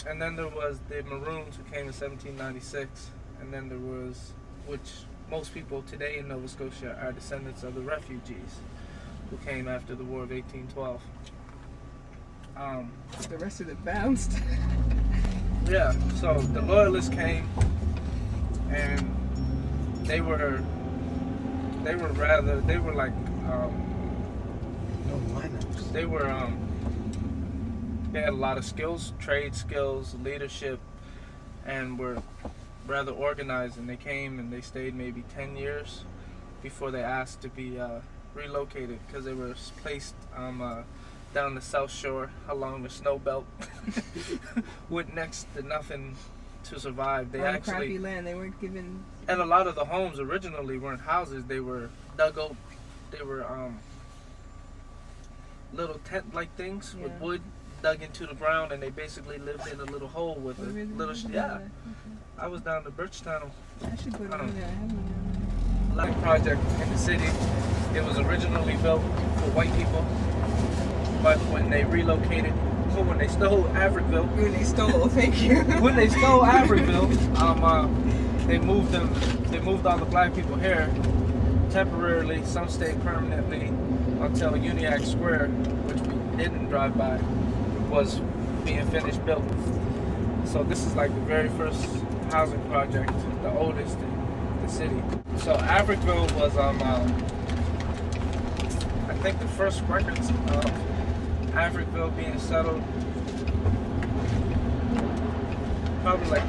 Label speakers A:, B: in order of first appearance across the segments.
A: And then there was the Maroons who came in 1796. And then there was, which most people today in Nova Scotia are descendants of the refugees who came after the War of 1812.
B: The rest of it bounced.
A: Yeah, so the Loyalists came, and they were like they had a lot of skills, trade skills, leadership, and were rather organized. And they came and they stayed maybe 10 years before they asked to be relocated, because they were placed down the South Shore along the snow belt with next to nothing to survive. They actually
B: crappy land. They weren't given.
A: And a lot of the homes originally weren't houses. They were dug up. They were little tent-like things with wood dug into the ground, and they basically lived in a little hole with a little. Okay. I was down to Birchtown.
B: I should go down there. I haven't been.
A: Land project in the city. It was originally built for white people, but when they relocated, when they stole Africville,
B: Thank you.
A: when they stole Africville, they moved them. They moved all the black people here temporarily. Some stayed permanently until Uniac Square, which we didn't drive by, was being finished built. So this is like the very first housing project, the oldest in the city. So Africville was I think the first records of Africville being settled probably like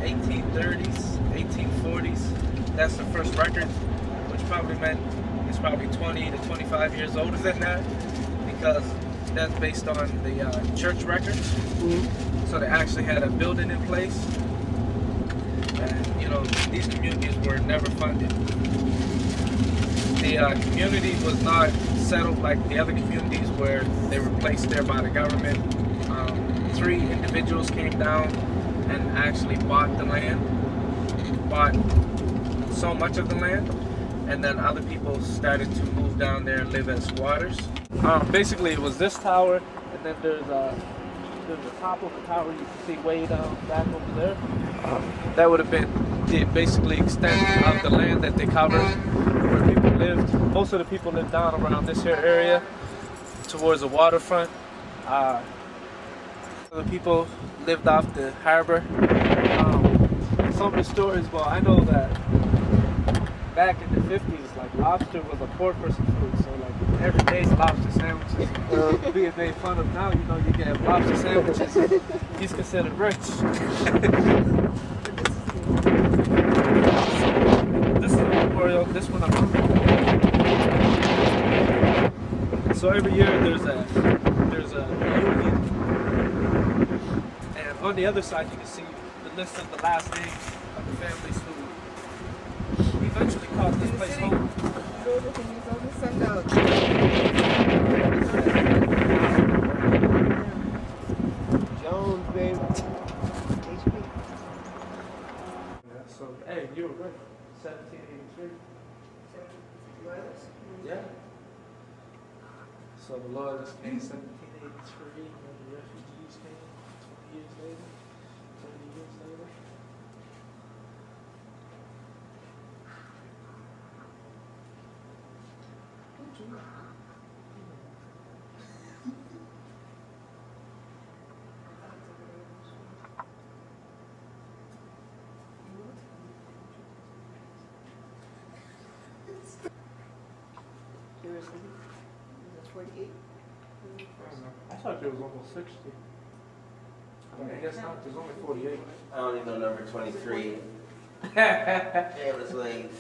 A: 1830s, 1840s. That's the first record, which probably meant it's probably 20 to 25 years older than that, because that's based on the church records. Mm-hmm. So they actually had a building in place, and you know, these communities were never funded. The community was not settled like the other communities where they were placed there by the government. 3 individuals came down and actually bought the land, bought so much of the land, and then other people started to move down there and live as squatters. Basically, it was this tower, and then there's the top of the tower you can see way down back over there. That would have been the basically extent of the land that they covered where people lived. Most of the people lived down around this here area towards the waterfront. The people lived off the harbor. Some of the stories, well, I know that back in the 50s, like lobster was a poor person's food, so like every day lobster sandwiches being made fun of. Now, you know, you get lobster sandwiches. He's considered rich. This is a memorial. This one I'm. So every year there's a reunion, and on the other side you can see the list of the last names of the families who eventually called this place home.
B: Jones, baby. HP.
A: Yeah, so, hey, you were right. 1783. Yeah. So the Loyalists came in 1783, and the refugees came 20 years later, 30 years later.
B: Seriously? Is it 48?
A: I thought there was almost 60. I guess not, there's only 48.
C: I only know number 23. It was late.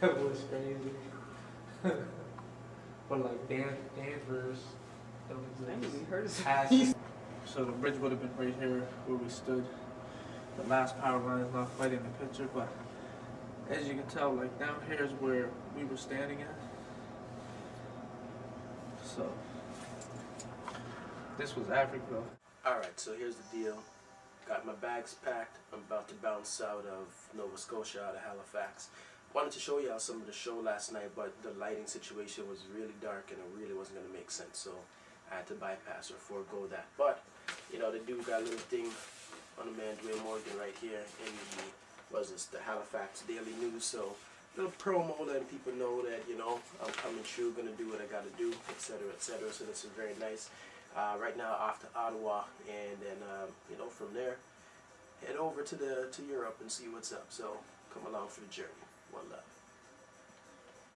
A: That was crazy. But like Danvers, that was
B: I didn't even heard of
A: Hass. So the bridge would have been right here where we stood. The last power line is not quite in the picture, but as you can tell, like down here is where we were standing at. So this was Africville.
C: Alright, so here's the deal. Got my bags packed. I'm about to bounce out of Nova Scotia, out of Halifax. Wanted to show y'all some of the show last night, but the lighting situation was really dark and it really wasn't going to make sense, so I had to bypass or forego that. But, you know, do, got a little thing on the man Dwayne Morgan right here in the Halifax Daily News. So a little promo letting people know that, you know, I'm coming true, gonna do what I gotta do, etc., etc. So this is very nice. Right now off to Ottawa, and then you know, from there head over to Europe and see what's up. So come along for the journey. One love.